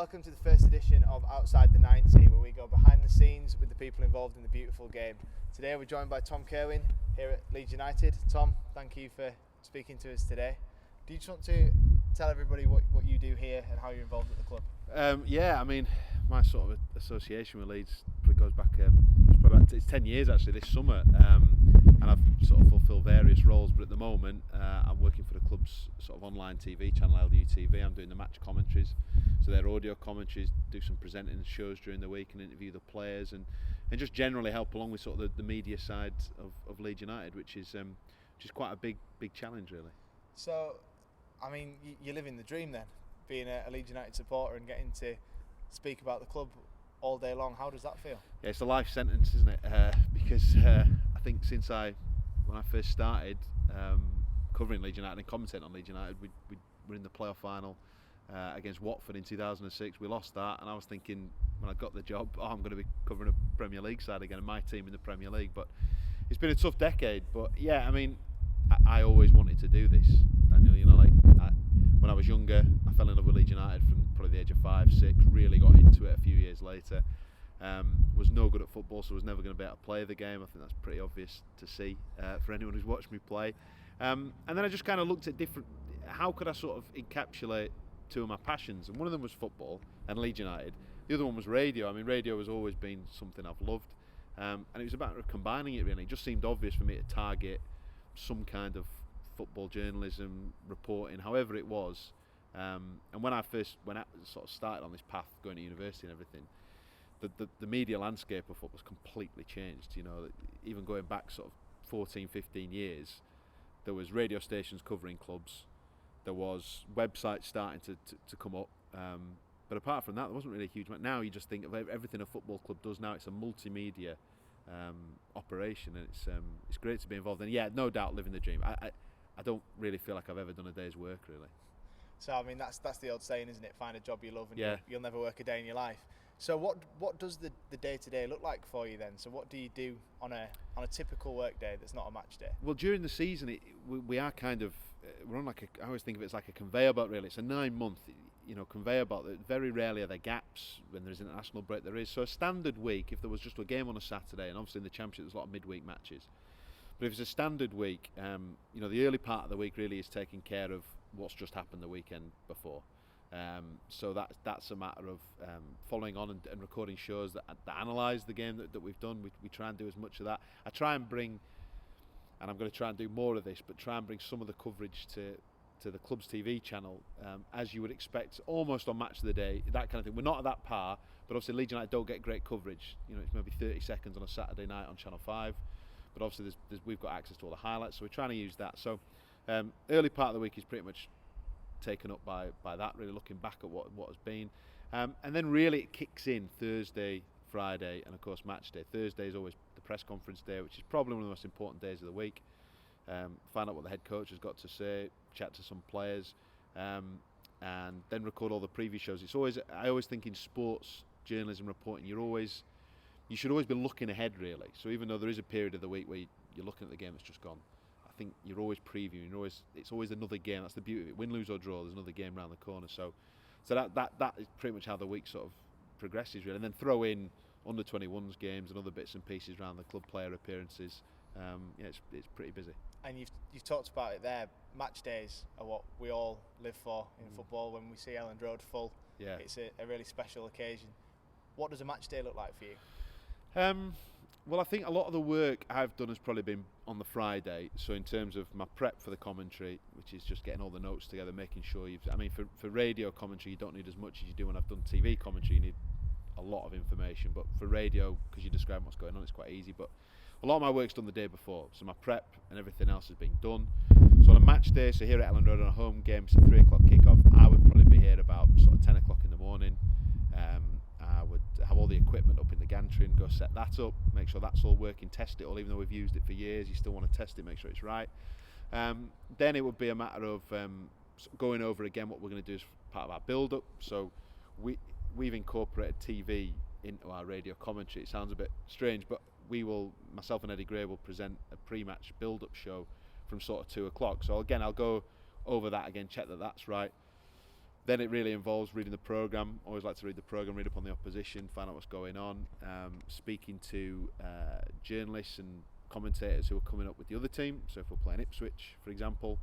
Welcome to the first edition of Outside the 90, where we go behind the scenes with the people involved in the beautiful game. Today we're joined by Thom Kirwin here at Leeds United. Tom, thank you for speaking to us today. Do you just want to tell everybody what you do here and how you're involved at the club? My sort of association with Leeds probably goes back, it's 10 years actually this summer, and I've sort of fulfilled various roles, but at the moment I'm working for the club's sort of online TV channel, LUTV. I'm doing the match commentaries, so their audio commentaries, do some presenting shows during the week and interview the players and just generally help along with sort of the media side of Leeds United, which is quite a big challenge really. So, I mean, you're living the dream then, being a Leeds United supporter and getting to speak about the club all day long. How does that feel? Yeah, it's a life sentence, isn't it? Because I think when I first started covering Leeds United and commentating on Leeds United, we were in the playoff final against Watford in 2006. We lost that, and I was thinking when I got the job, I'm going to be covering a Premier League side again, and my team in the Premier League. But it's been a tough decade. But yeah, I mean, I always wanted to do this, Daniel. You know, when I was younger, I fell in love with Leeds United from probably the age of 5, 6. Really got into it a few years later. Was no good at football, so was never going to be able to play the game. I think that's pretty obvious to see for anyone who's watched me play. And then I just kind of looked at how could I sort of encapsulate two of my passions, and one of them was football and Leeds United. The other one was radio. I mean, radio has always been something I've loved, and it was a matter of combining it really. It just seemed obvious for me to target some kind of football journalism, reporting, however it was. And when I sort of started on this path, going to university and everything, the media landscape of football was completely changed. You know, even going back sort of 14, 15 years, there was radio stations covering clubs, there was websites starting to come up, but apart from that, there wasn't really a huge amount. Now you just think of everything a football club does now. It's a multimedia operation, and it's great to be involved. And yeah, no doubt, living the dream. I don't really feel like I've ever done a day's work really. So I mean, that's the old saying, isn't it? Find a job you love, and yeah, you'll never work a day in your life. So what does the day-to-day look like for you then? So what do you do on a typical work day that's not a match day? Well, during the season, we are kind of we're on I always think of it as like a conveyor belt really. It's a 9-month conveyor belt. Very rarely are there gaps when there's an international break. There is. So a standard week, if there was just a game on a Saturday, and obviously in the Championship there's a lot of midweek matches, but if it's a standard week, the early part of the week really is taking care of what's just happened the weekend before. So that's a matter of following on and recording shows that analyse the game that we've done. We try and do as much of that. I try and bring, and I'm going to try and do more of this, but try and bring some of the coverage to the club's TV channel, as you would expect, almost on match of the day, that kind of thing. We're not at that par, but obviously Leeds United don't get great coverage. You know, it's maybe 30 seconds on a Saturday night on Channel 5, but obviously we've got access to all the highlights, so we're trying to use that. So early part of the week is pretty much taken up by that, really looking back at what has been, and then really it kicks in Thursday, Friday, and of course match day. Thursday is always the press conference day, which is probably one of the most important days of the week. Find out what the head coach has got to say, chat to some players, and then record all the preview shows. I always think in sports journalism reporting, you should always be looking ahead really. So even though there is a period of the week where you're looking at the game that's just gone, I think you're always previewing. It's always another game. That's the beauty of it. Win, lose or draw, there's another game around the corner. So that is pretty much how the week sort of progresses really. And then throw in under 21s games and other bits and pieces around the club player appearances. It's pretty busy. And you've talked about it there. Match days are what we all live for in football. When we see Elland Road full, yeah, it's a really special occasion. What does a match day look like for you? Well, I think a lot of the work I've done has probably been on the Friday. So in terms of my prep for the commentary, which is just getting all the notes together, making sure for radio commentary, you don't need as much as you do when I've done TV commentary. You need a lot of information, but for radio, because you describe what's going on, it's quite easy. But a lot of my work's done the day before, so my prep and everything else has been done. So on a match day, so here at Elland Road on a home game, it's a 3 o'clock kick-off, I would probably be here about sort of 10 o'clock in the morning. I would have all the equipment up in the gantry and go set that up, make sure that's all working, test it all. Even though we've used it for years, you still want to test it, make sure it's right. Then it would be a matter of going over again what we're going to do as part of our build-up. So we've incorporated TV into our radio commentary. It sounds a bit strange, but myself and Eddie Gray will present a pre-match build-up show from sort of 2 o'clock. So again, I'll go over that again, check that that's right. Then it really involves reading the programme. Always like to read the programme, read up on the opposition, find out what's going on, speaking to journalists and commentators who are coming up with the other team. So if we're playing Ipswich, for example,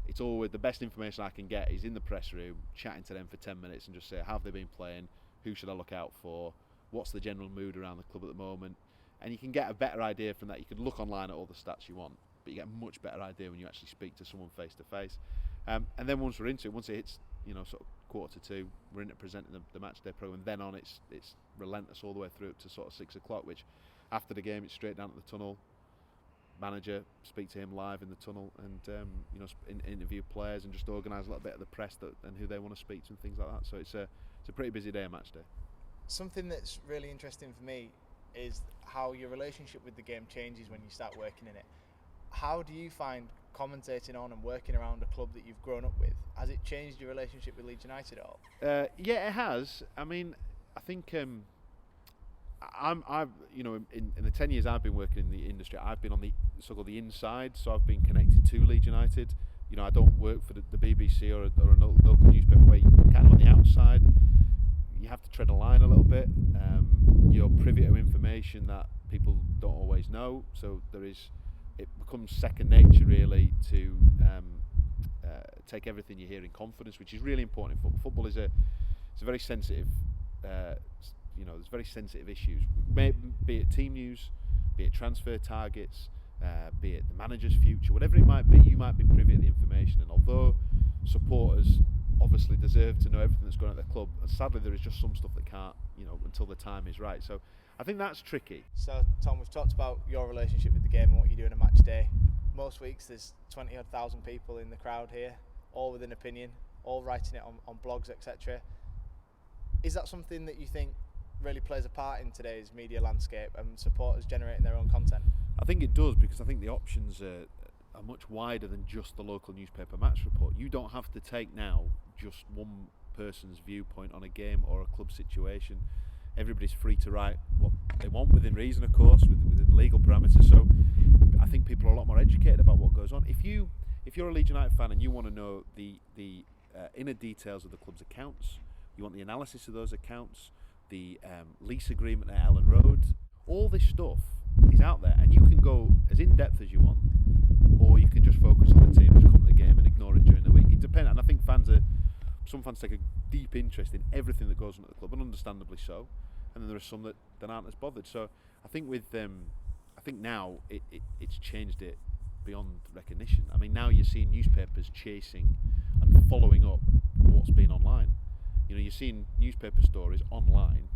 it's always the best information I can get is in the press room, chatting to them for 10 minutes and just say, how have they been playing? Who should I look out for? What's the general mood around the club at the moment? And you can get a better idea from that. You can look online at all the stats you want, but you get a much better idea when you actually speak to someone face to face. And then once we're into it, once it hits, sort of 1:45, we're into presenting the match day programme. And then on, it's relentless all the way through up to sort of 6 o'clock. Which after the game, it's straight down to the tunnel. Manager, speak to him live in the tunnel, and interview players and just organise a little bit of the press and who they want to speak to and things like that. So it's a pretty busy day, match day. Something that's really interesting for me is how your relationship with the game changes when you start working in it. How do you find commentating on and working around a club that you've grown up with? Has it changed your relationship with Leeds United at all? Yeah, it has. I mean, I think I've in the 10 years I've been working in the industry, I've been on the so-called the inside, so I've been connected to Leeds United. I don't work for the BBC or a local newspaper where you're kind of on the outside. You have to tread a line a little bit. You're privy to information that people don't always know, so it becomes second nature really to take everything you hear in confidence, which is really important in football. Football is it's a very sensitive. There's very sensitive issues, be it team news, be it transfer targets, be it the manager's future, whatever it might be, you might be privy to the information. And although supporters obviously deserve to know everything that's going on at their club, sadly there is just some stuff that can't, until the time is right. So I think that's tricky. So Tom, we've talked about your relationship with the game and what you do in a match day. Most weeks there's 20,000 people in the crowd here, all with an opinion, all writing it on blogs, etc. Is that something that you think really plays a part in today's media landscape and supporters generating their own content? I think it does, because I think the options are much wider than just the local newspaper match report. You don't have to take now just one person's viewpoint on a game or a club situation. Everybody's free to write what they want, within reason, of course, within legal parameters. So I think people are a lot more educated about what goes on. If you're a Leeds United fan and you want to know the inner details of the club's accounts, you want the analysis of those accounts, the lease agreement at Ellen Road, all this stuff is out there, and you can go as in depth as you want, or you can just focus on the team, just come to the game and ignore it during the week. It depends, and I think some fans take a deep interest in everything that goes on at the club, and understandably so. And then there are some that aren't as bothered. So I think I think now it's changed it beyond recognition. I mean, now you're seeing newspapers chasing and following up what's been online. You're seeing newspaper stories online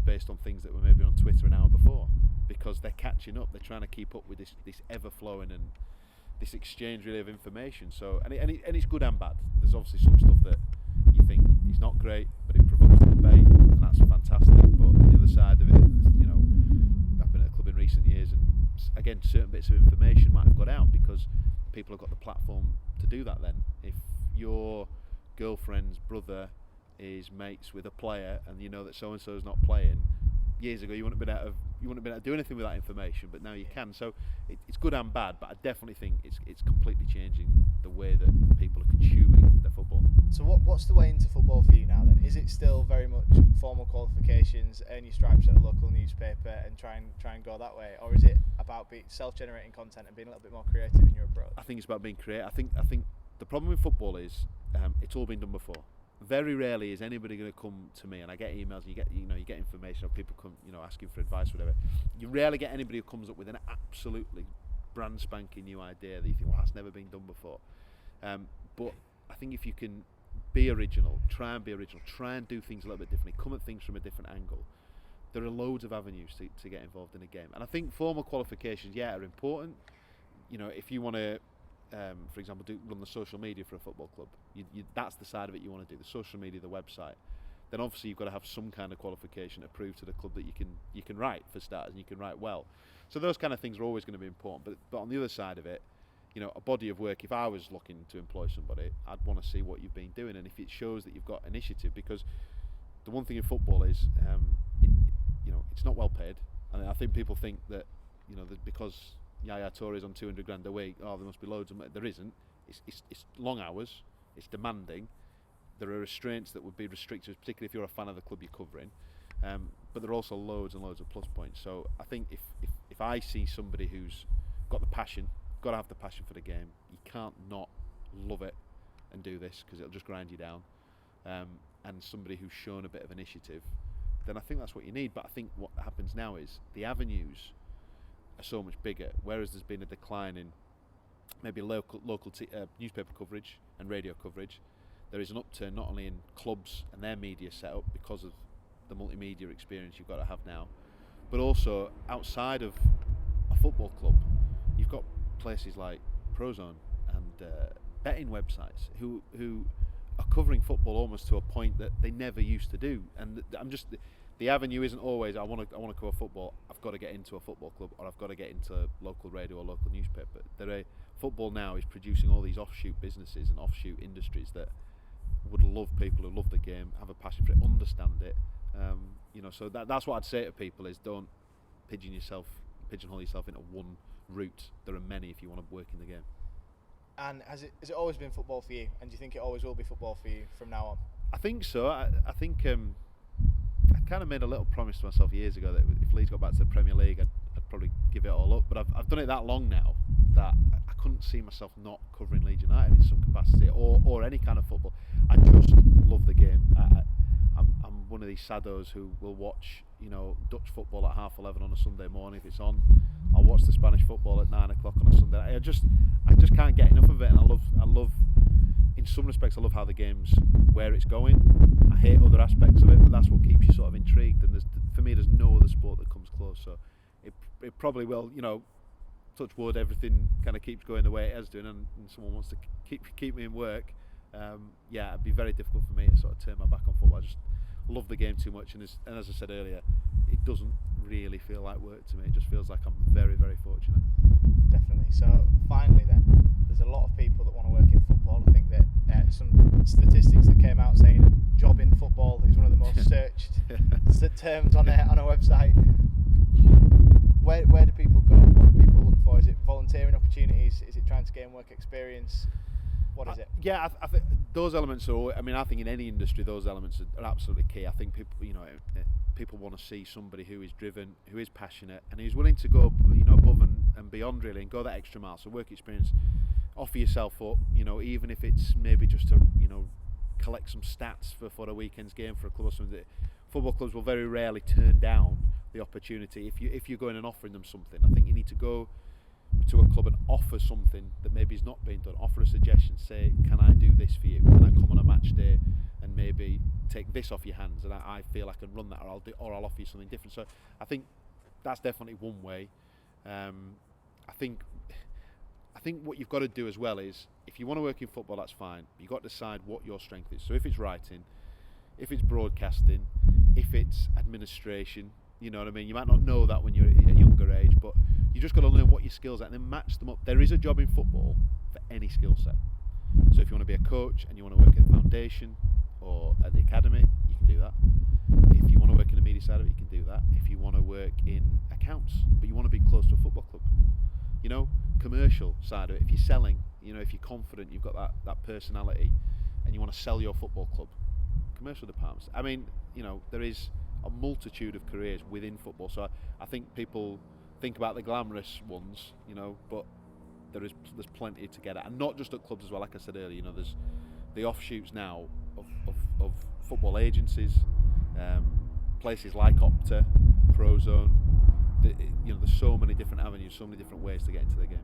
based on things that were maybe on Twitter an hour before, because they're catching up. They're trying to keep up with this ever-flowing and this exchange really of information. So and it's good and bad. There's obviously some stuff that you think is not great, but it provokes debate, and that's fantastic. But the other side of it, I've been at a club in recent years, and again, certain bits of information might have got out because people have got the platform to do that. Then, if your girlfriend's brother is mates with a player, and you know that so and so is not playing, years ago you wouldn't have been able to do anything with that information, but now you can. So it's good and bad, but I definitely think it's completely changing the way that people are consuming their football. So what's the way into football for you now then? Is it still very much formal qualifications, earn your stripes at a local newspaper and try and go that way, or is it about self-generating content and being a little bit more creative in your approach? I think it's about being creative. I think the problem with football is it's all been done before. Very rarely is anybody going to come to me, and I get emails, and you get information, or people come, asking for advice, whatever. You rarely get anybody who comes up with an absolutely brand spanking new idea that you think, well, that's never been done before. But I think if you can be original, try and do things a little bit differently, come at things from a different angle, there are loads of avenues to get involved in a game. And I think formal qualifications, are important. If you want to, for example, run the social media for a football club, that's the side of it you want to do, the social media, the website. Then obviously you've got to have some kind of qualification to prove to the club that you can write, for starters, and you can write well. So those kind of things are always going to be important. But on the other side of it, a body of work, if I was looking to employ somebody, I'd want to see what you've been doing, and if it shows that you've got initiative, because the one thing in football is it's not well paid. And I think people think that that because Yaya Touré's on 200 grand a week, there must be loads of money. There isn't. It's long hours, it's demanding, there are restraints that would be restrictive, particularly if you're a fan of the club you're covering. But there are also loads and loads of plus points. So I think if I see somebody who's got the passion, got to have the passion for the game, you can't not love it and do this, because it'll just grind you down. And somebody who's shown a bit of initiative, then I think that's what you need. But I think what happens now is the avenues are so much bigger, whereas there's been a decline in maybe local newspaper coverage and radio coverage. There is an upturn not only in clubs and their media setup because of the multimedia experience you've got to have now, but also outside of a football club, you've got places like Prozone and betting websites who are covering football almost to a point that they never used to do. And the avenue isn't always I want to cover football, I've got to get into a football club, or I've got to get into local radio or local newspaper. Football now is producing all these offshoot businesses and offshoot industries that would love people who love the game, have a passion for it, understand it. So that's what I'd say to people is don't pigeonhole yourself into one route. There are many if you want to work in the game. And has it always been football for you? And do you think it always will be football for you from now on? I think so. I think I kind of made a little promise to myself years ago that if Leeds got back to the Premier League, I'd probably give it all up. But I've done it that long now that I couldn't see myself not covering Leeds United in some capacity or any kind of football. I just love the game. I'm one of these saddos who will watch, Dutch football at 11:30 on a Sunday morning if it's on. I'll watch the Spanish football at 9 o'clock on a Sunday. I just can't get enough of it, and I love. In some respects, I love how the game's where it's going. I hate other aspects of it, but that's what keeps you sort of intrigued. And for me, there's no other sport that comes close. So it probably will, touch wood, everything kind of keeps going the way it is doing, and someone wants to keep me in work. It'd be very difficult for me to sort of turn my back on football. I just love the game too much, and as I said earlier, it doesn't really feel like work to me. It just feels like I'm very, very fortunate. Definitely. So finally then, there's a lot of people that want to work in football. I think that some statistics that came out saying job in football is one of the most searched terms on a website. Where do people go? What do people look for? Is it volunteering opportunities? Is it trying to gain work experience? What is it? I think those elements are. I think in any industry, those elements are absolutely key. I think people want to see somebody who is driven, who is passionate, and who's willing to go, above and beyond really, and go that extra mile. So work experience, offer yourself up. Even if it's maybe just to, collect some stats for a weekend's game for a club or something. Football clubs will very rarely turn down the opportunity if you're going and offering them something. I think you need to go to a club and offer something that maybe is not being done. Offer a suggestion. Say, can I do this for you? Can I come on a match day and maybe take this off your hands? And I feel I can run that, or I'll offer you something different. So I think that's definitely one way. I think what you've got to do as well is, if you want to work in football, that's fine. You've got to decide what your strength is. So if it's writing, if it's broadcasting, if it's administration, you know what I mean? You might not know that when you're at a younger age, but you just got to learn what your skills are and then match them up. There is a job in football for any skill set. So if you want to be a coach and you want to work at the foundation or at the academy, you can do that. If you want to work in the media side of it, you can do that. If you want to work in accounts, but you want to be close to a football club, commercial side of it, if you're selling, if you're confident, you've got that personality and you want to sell your football club, commercial departments. I mean, there is a multitude of careers within football. So I think people think about the glamorous ones, but there's plenty to get at, and not just at clubs as well. Like I said earlier, there's the offshoots now of football agencies, places like Opta, Prozone. There's so many different avenues, so many different ways to get into the game.